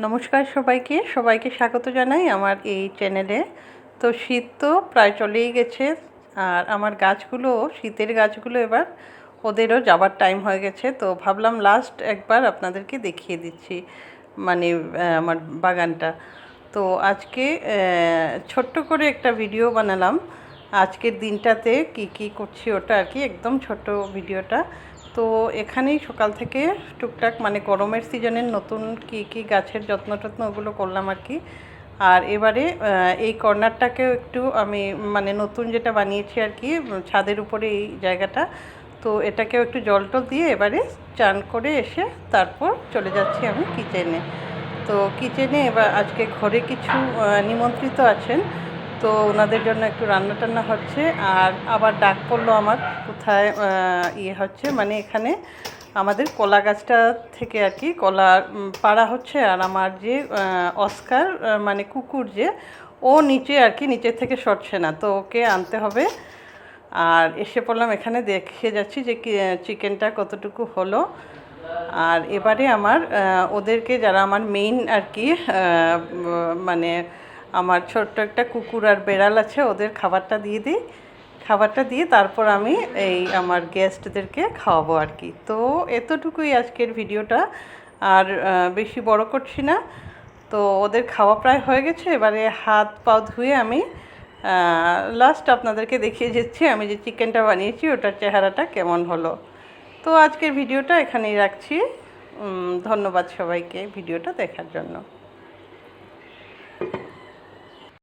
নমস্কার সবাইকে স্বাগত জানাই আমার এই চ্যানেলে। তো শীত তো প্রায় চলেই গেছে, আর আমার গাছগুলো, শীতের গাছগুলো এবার ওদেরও যাবার টাইম হয়ে গেছে। তো ভাবলাম লাস্ট একবার আপনাদেরকে দেখিয়ে দিচ্ছি, মানে আমার বাগানটা। তো আজকে ছোট্ট করে একটা ভিডিও বানালাম আজকের দিনটাতে কি কি করছি, ওটা আর কি একদম ছোট্ট ভিডিওটা। তো এখানেই সকাল থেকে টুকটাক মানে গরমের সিজনের নতুন কি কি গাছের যত্ন টত্ন ওগুলো করলাম আর কি। আর এবারে এই কর্নারটাকেও একটু আমি মানে নতুন যেটা বানিয়েছি আর কি ছাদের উপরে এই জায়গাটা, তো এটাকেও একটু জল টল দিয়ে এবারে চান করে এসে তারপর চলে যাচ্ছি আমি কিচেনে। তো কিচেনে এবার আজকে ঘরে কিছু নিমন্ত্রিত আছেন, তো ওনাদের জন্য একটু রান্না টান্না হচ্ছে। আর আবার ডাক পড়লো আমার, কোথায় হচ্ছে মানে এখানে আমাদের কলা গাছটা থেকে আর কি কলা পাড়া হচ্ছে। আর আমার যে অস্কার মানে কুকুর যে, ও নিচে আর কি নিচে থেকে সরছে না, তো ওকে আনতে হবে। আর এসে পড়লাম এখানে, দেখে যাচ্ছি যে চিকেনটা কতটুকু হলো। আর এবারে আমার ওদেরকে, যারা আমার মেইন আর কি মানে আমার ছোট্ট একটা কুকুর আর বেড়াল আছে, ওদের খাবারটা দিয়ে দিই। খাবারটা দিয়ে তারপর আমি এই আমার গেস্টদেরকে খাওয়াবো আর কি। তো এতটুকুই আজকের ভিডিওটা, আর বেশি বড় করছি না। তো ওদের খাওয়া প্রায় হয়ে গেছে, এবারে হাত পা ধুয়ে আমি লাস্ট আপনাদেরকে দেখিয়ে যাচ্ছি আমি যে চিকেনটা বানিয়েছি ওটার চেহারাটা কেমন হলো। তো আজকের ভিডিওটা এখানেই রাখছি। ধন্যবাদ সবাইকে ভিডিওটা দেখার জন্য।